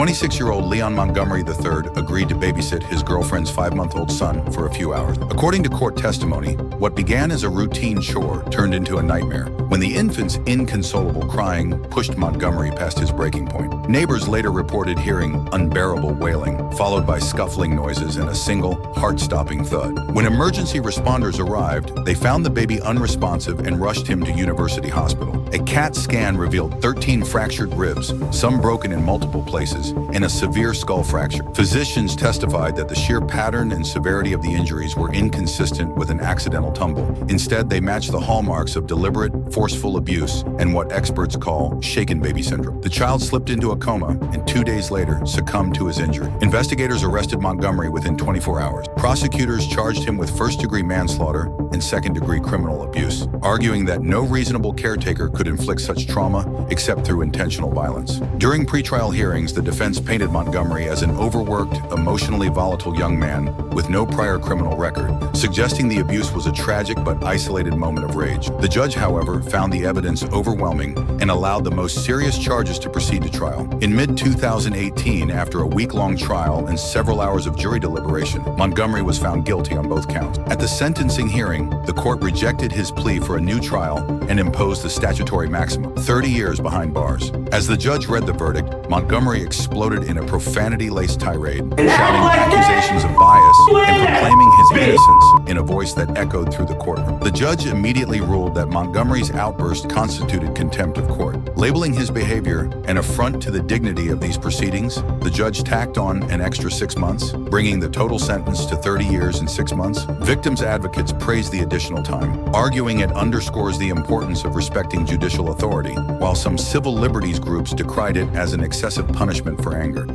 26-year-old Leon Montgomery III agreed to babysit his girlfriend's 5-month-old son for a few hours. According to court testimony, what began as a routine chore turned into a nightmare when the infant's inconsolable crying pushed Montgomery past his breaking point. Neighbors later reported hearing unbearable wailing, followed by scuffling noises and a single, heart-stopping thud. When emergency responders arrived, they found the baby unresponsive and rushed him to University Hospital. A CAT scan revealed 13 fractured ribs, some broken in multiple places, and a severe skull fracture. Physicians testified that the sheer pattern and severity of the injuries were inconsistent with an accidental tumble. Instead, they matched the hallmarks of deliberate, forceful abuse and what experts call shaken baby syndrome. The child slipped into a coma and 2 days later succumbed to his injury. Investigators arrested Montgomery within 24 hours. Prosecutors charged him with first-degree manslaughter and second-degree criminal abuse, arguing that no reasonable caretaker could inflict such trauma except through intentional violence. During pretrial hearings, the defense painted Montgomery as an overworked, emotionally volatile young man with no prior criminal record, suggesting the abuse was a tragic but isolated moment of rage. The judge, however, found the evidence overwhelming and allowed the most serious charges to proceed to trial. In mid-2018, after a week-long trial and several hours of jury deliberation, Montgomery was found guilty on both counts. At the sentencing hearing, the court rejected his plea for a new trial and imposed the statutory maximum, 30 years behind bars. As the judge read the verdict, Montgomery exploded in a profanity-laced tirade, shouting accusations of bias and proclaiming his innocence in a voice that echoed through the courtroom. The judge immediately ruled that Montgomery's outburst constituted contempt of court. Labeling his behavior an affront to the dignity of these proceedings, the judge tacked on an extra 6 months, bringing the total sentence to 30 years and 6 months. Victims' advocates praised the additional time, arguing it underscores the importance of respecting judicial authority, while some civil liberties groups decried it as an excessive punishment for anger.